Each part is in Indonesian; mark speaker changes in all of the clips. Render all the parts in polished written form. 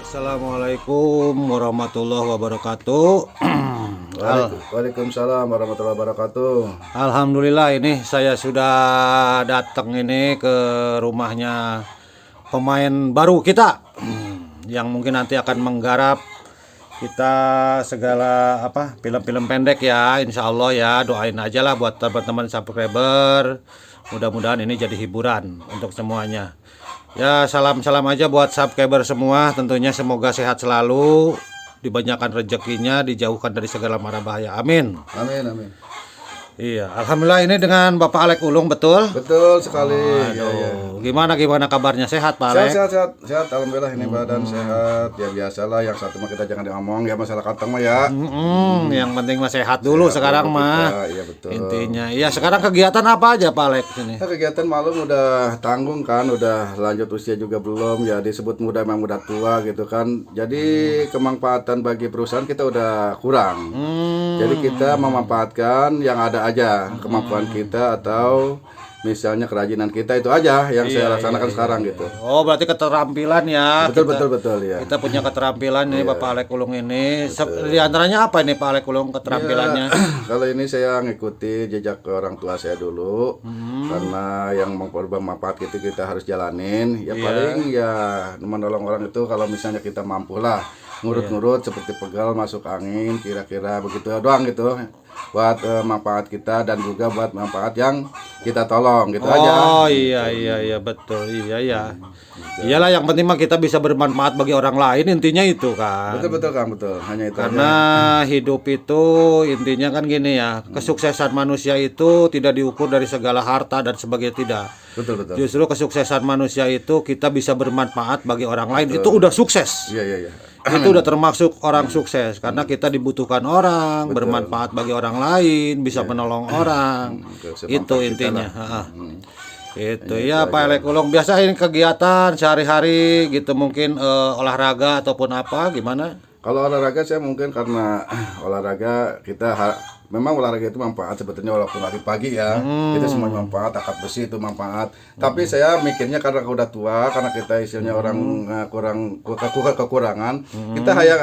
Speaker 1: Assalamualaikum warahmatullahi wabarakatuh.
Speaker 2: Waalaikumsalam warahmatullahi wabarakatuh.
Speaker 1: Alhamdulillah, ini saya sudah datang ini ke rumahnya pemain baru kita, yang mungkin nanti akan menggarap kita segala film-film pendek ya, insya Allah ya. Doain aja lah buat teman-teman subscriber, mudah-mudahan ini jadi hiburan untuk semuanya. Ya, salam-salam aja buat subscriber semua, tentunya semoga sehat selalu, dibanyakan rezekinya, dijauhkan dari segala mara bahaya. Amin.
Speaker 2: Amin, amin.
Speaker 1: Iya, alhamdulillah ini dengan Bapak Alek Ulung, betul?
Speaker 2: Betul sekali.
Speaker 1: Aduh, gimana kabarnya, sehat Pak Alek?
Speaker 2: Sehat. Alhamdulillah ini badan sehat. Ya biasalah, yang satu mah kita jangan diomong ya, masalah kantong mah ya.
Speaker 1: Yang penting mah sehat dulu
Speaker 2: Sehat
Speaker 1: sekarang
Speaker 2: dulu
Speaker 1: mah.
Speaker 2: kita, iya betul.
Speaker 1: Intinya, iya sekarang kegiatan apa aja Pak Alek sini?
Speaker 2: Nah, kegiatan malam udah tanggung kan, udah lanjut usia juga belum, ya disebut muda memang muda tua gitu kan. Jadi kemanfaatan bagi perusahaan kita udah kurang. Jadi kita memanfaatkan yang ada aja, kemampuan kita atau misalnya kerajinan kita, itu aja yang saya laksanakan sekarang gitu.
Speaker 1: Oh, berarti keterampilan ya.
Speaker 2: Betul ya.
Speaker 1: Kita punya keterampilan nih Bapak Alek Ulung ini. Di antaranya apa ini Pak Alek Ulung keterampilannya?
Speaker 2: Kalau ini saya ngikuti jejak orang tua saya dulu, karena yang bermanfaat itu kita harus jalanin. Ya paling ya menolong orang itu kalau misalnya kita mampu lah, ngurut-ngurut seperti pegal masuk angin, kira-kira begitu doang gitu, buat manfaat kita dan juga buat manfaat yang kita tolong gitu aja.
Speaker 1: Oh iya betul, iya. Iyalah, yang penting mah kita bisa bermanfaat bagi orang lain, intinya itu kan.
Speaker 2: Betul Kang, betul. Hanya itu
Speaker 1: karena
Speaker 2: aja.
Speaker 1: Hidup itu intinya kan gini ya, kesuksesan manusia itu tidak diukur dari segala harta dan sebagainya, tidak.
Speaker 2: Betul.
Speaker 1: Justru kesuksesan manusia itu kita bisa bermanfaat bagi orang lain, itu udah sukses.
Speaker 2: Iya.
Speaker 1: Itu udah termasuk orang sukses, karena kita dibutuhkan orang, bermanfaat bagi orang lain, bisa menolong orang. Itu intinya. Itu ya Pak Alek Ulung. Biasa ini kegiatan sehari-hari gitu, mungkin olahraga ataupun apa gimana?
Speaker 2: Kalau olahraga saya mungkin karena olahraga kita memang olahraga itu manfaat sebetulnya, walaupun pagi ya itu semua manfaat, angkat besi itu manfaat. Tapi saya mikirnya karena udah tua, karena kita istilahnya orang kekurangan, kita hanya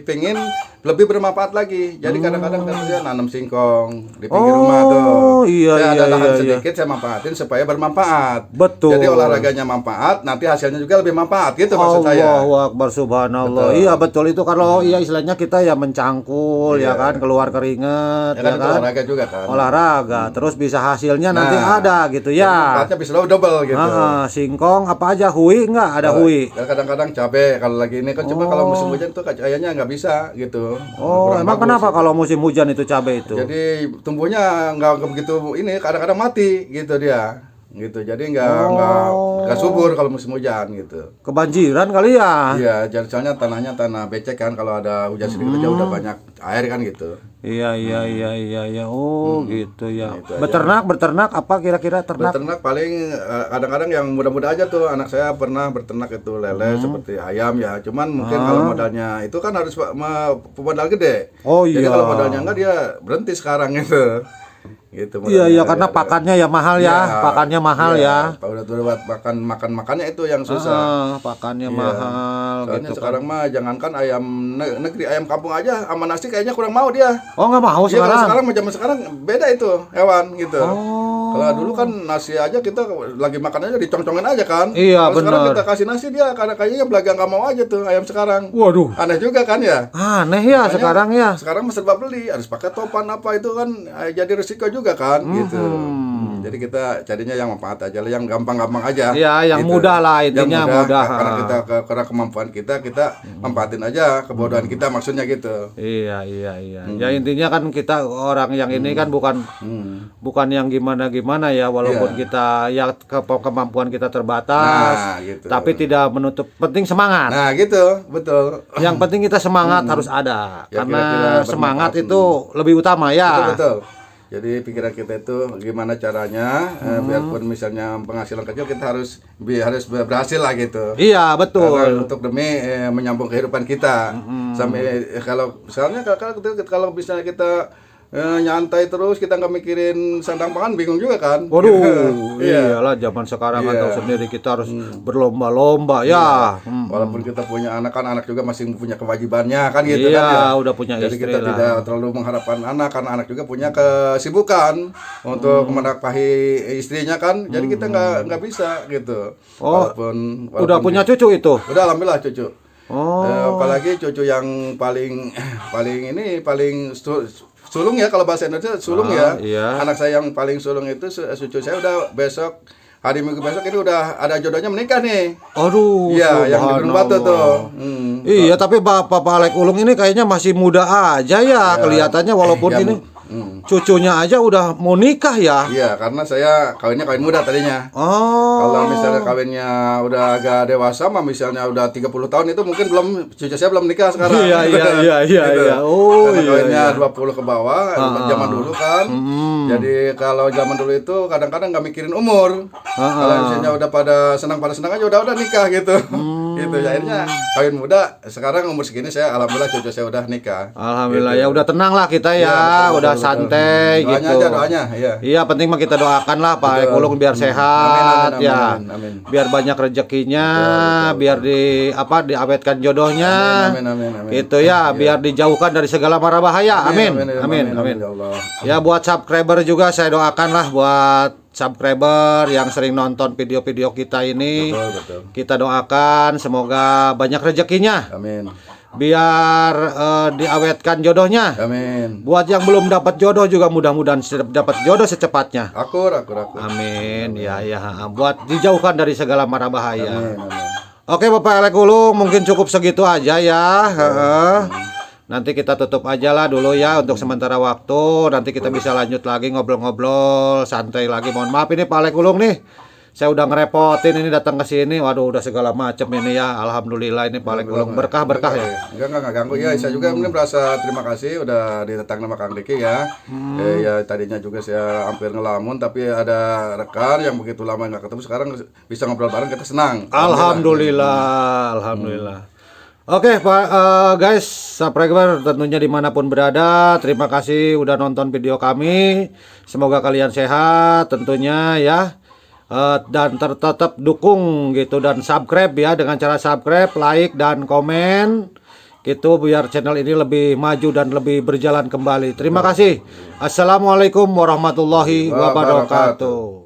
Speaker 2: pingin lebih bermanfaat lagi. Jadi kadang-kadang saya nanam singkong di pinggir rumah tuh. Saya ada lahan sedikit, saya manfaatin supaya bermanfaat.
Speaker 1: Betul.
Speaker 2: Jadi olahraganya manfaat, nanti hasilnya juga lebih manfaat gitu maksud saya.
Speaker 1: Allahu Akbar, subhanallah. Betul. Iya betul itu, kalau iya istilahnya kita ya mencangkul ya kan, keluar keringat
Speaker 2: ya kan. Olahraga juga kan.
Speaker 1: Olahraga, terus bisa hasilnya nanti ada gitu ya.
Speaker 2: Manfaatnya bisa double gitu.
Speaker 1: Singkong apa aja, hui enggak ada hui.
Speaker 2: Kadang-kadang cabai kalau lagi ini kan, cuma kalau musim hujan tuh kayaknya nggak bisa gitu.
Speaker 1: Oh, emang kenapa
Speaker 2: gitu.
Speaker 1: Kalau musim hujan itu cabai itu?
Speaker 2: Jadi tumbuhnya nggak begitu ini, kadang-kadang mati gitu dia. Gitu, jadi nggak subur kalau musim hujan gitu.
Speaker 1: Kebanjiran kali ya?
Speaker 2: Iya, jadi soalnya tanahnya tanah becek kan, kalau ada hujan sedikit aja udah banyak air kan gitu.
Speaker 1: Iya. Oh gitu ya. Beternak apa kira-kira ternak?
Speaker 2: Beternak paling kadang-kadang yang muda-muda aja tuh. Anak saya pernah berternak itu lele seperti ayam ya. Cuman mungkin kalau modalnya itu kan harus modal gede.
Speaker 1: Oh iya.
Speaker 2: Jadi kalau modalnya enggak, dia berhenti sekarang gitu. Gitu,
Speaker 1: iya karena pakannya ya mahal ya, pakannya mahal ya.
Speaker 2: Udah buat makannya itu yang susah.
Speaker 1: Pakannya mahal.
Speaker 2: Soalnya
Speaker 1: gitu
Speaker 2: sekarang mah jangankan ayam negeri, ayam kampung aja sama nasi kayaknya kurang mau dia.
Speaker 1: Oh nggak mau sekarang?
Speaker 2: Sekarang zaman sekarang beda itu hewan gitu. Kalau dulu kan nasi aja kita lagi makan aja dicong-congin aja kan.
Speaker 1: Iya benar.
Speaker 2: Sekarang kita kasih nasi dia karena kayaknya belaga nggak mau aja tuh ayam sekarang.
Speaker 1: Waduh.
Speaker 2: Aneh juga kan ya.
Speaker 1: Aneh ya. Makanya sekarang ya.
Speaker 2: Sekarang serba beli, harus pakai topan apa itu kan, jadi risiko juga kan gitu. Jadi kita carinya yang manfaat aja, yang gampang-gampang aja.
Speaker 1: Iya, yang
Speaker 2: gitu.
Speaker 1: mudah lah intinya, mudah.
Speaker 2: Karena kita karena kemampuan kita manfaatin aja kebodohan kita, maksudnya gitu.
Speaker 1: Iya. Ya intinya kan kita orang yang ini kan bukan yang gimana ya, walaupun kita ya kemampuan kita terbatas, gitu. Tapi tidak menutup penting semangat.
Speaker 2: Nah, gitu, betul.
Speaker 1: Yang penting kita semangat harus ada.
Speaker 2: Ya,
Speaker 1: karena semangat itu lebih utama ya.
Speaker 2: Betul. Jadi pikiran kita itu gimana caranya biarpun misalnya penghasilan kecil, kita harus berhasil lah gitu.
Speaker 1: Iya betul.
Speaker 2: Karena untuk demi menyambung kehidupan kita. Sampai kalau misalnya kalau misalnya kita nyantai terus, kita nggak mikirin sandang pangan, bingung juga kan.
Speaker 1: Waduh,
Speaker 2: Iya.
Speaker 1: iyalah zaman sekarang kan
Speaker 2: Iya.
Speaker 1: tahu sendiri kita harus berlomba-lomba ya.
Speaker 2: Walaupun kita punya anak kan, anak juga masih punya kewajibannya kan gitu
Speaker 1: Iya,
Speaker 2: kan ya.
Speaker 1: udah punya
Speaker 2: Jadi
Speaker 1: istri
Speaker 2: kita
Speaker 1: lah.
Speaker 2: tidak terlalu mengharapkan anak, karena anak juga punya kesibukan untuk menafkahi istrinya kan. Jadi kita nggak bisa gitu.
Speaker 1: Oh,
Speaker 2: walaupun
Speaker 1: Udah punya cucu itu.
Speaker 2: udah alhamdulillah cucu.
Speaker 1: Oh,
Speaker 2: Apalagi cucu yang paling sulung ya, kalau bahasa Indonesia sulung ya.
Speaker 1: iya.
Speaker 2: Anak saya yang paling sulung itu cucu saya udah besok, hari Minggu besok ini udah ada jodohnya menikah nih.
Speaker 1: aduh,
Speaker 2: Iya, yang di Gunung Batu tuh.
Speaker 1: subhanallah. Iya, tapi Bapak Alek Ulung ini kayaknya masih muda aja ya, kelihatannya walaupun
Speaker 2: Ya,
Speaker 1: ini cucunya aja udah mau nikah ya.
Speaker 2: Iya, karena saya kawinnya kawin muda tadinya.
Speaker 1: Oh,
Speaker 2: Kalau misalnya kawinnya udah agak dewasa, mah misalnya udah 30 tahun itu mungkin cucu saya belum nikah sekarang.
Speaker 1: Iya, iya, iya, iya,
Speaker 2: Gitu.
Speaker 1: iya. Oh,
Speaker 2: Karena
Speaker 1: iya,
Speaker 2: kawinnya
Speaker 1: iya.
Speaker 2: 20 ke bawah, zaman dulu kan. Jadi kalau zaman dulu itu kadang-kadang nggak mikirin umur. Kalau misalnya udah pada senang aja udah nikah gitu. Gitu. Akhirnya kawin muda, sekarang umur segini saya alhamdulillah cucu saya udah nikah.
Speaker 1: Alhamdulillah ya udah tenang lah kita ya,
Speaker 2: Iya, betul,
Speaker 1: udah
Speaker 2: betul,
Speaker 1: santai
Speaker 2: Doanya
Speaker 1: gitu.
Speaker 2: aja, doanya, iya.
Speaker 1: Iya, penting mah kita doakan lah Pak Alek Ulung biar
Speaker 2: Amin,
Speaker 1: sehat
Speaker 2: amin,
Speaker 1: ya.
Speaker 2: amin, amin.
Speaker 1: Biar banyak rezekinya, biar diawetkan jodohnya.
Speaker 2: Amin, amin, amin.
Speaker 1: Gitu ya, biar dijauhkan dari segala mara bahaya. Amin. Amin. Amin.
Speaker 2: Ya Allah.
Speaker 1: Ya buat subscriber juga saya doakan lah buat subscriber yang sering nonton video-video kita ini.
Speaker 2: Betul, betul.
Speaker 1: Kita doakan semoga banyak rezekinya.
Speaker 2: Amin.
Speaker 1: Biar diawetkan jodohnya.
Speaker 2: Amin.
Speaker 1: Buat yang belum dapat jodoh juga mudah-mudahan dapat jodoh secepatnya.
Speaker 2: Akur.
Speaker 1: Amin. Ya, ya. Buat dijauhkan dari segala mara bahaya.
Speaker 2: Amin, amin.
Speaker 1: Oke Bapak Alek Ulung, mungkin cukup segitu aja ya. Heeh. Nanti kita tutup aja lah dulu ya untuk sementara waktu. Nanti kita bisa lanjut lagi ngobrol-ngobrol santai lagi. Mohon maaf ini Pak Alek Ulung nih. Saya udah ngerepotin ini datang ke sini. Waduh, udah segala macam ini ya. Alhamdulillah ini Pak Alek Ulung berkah-berkah ya.
Speaker 2: Enggak ganggu ya. Saya juga mungkin merasa terima kasih udah ditetang nama Kang Diki ya. Ya tadinya juga saya hampir ngelamun, tapi ada rekan yang begitu lama nggak ketemu, sekarang bisa ngobrol bareng, kita senang.
Speaker 1: Alhamdulillah, alhamdulillah. Oke Pak, guys, subscriber tentunya dimanapun berada, terima kasih udah nonton video kami. Semoga kalian sehat tentunya ya. Dan tetap dukung gitu dan subscribe ya dengan cara subscribe, like dan komen gitu biar channel ini lebih maju dan lebih berjalan kembali. Terima kasih. Assalamualaikum warahmatullahi wabarakatuh.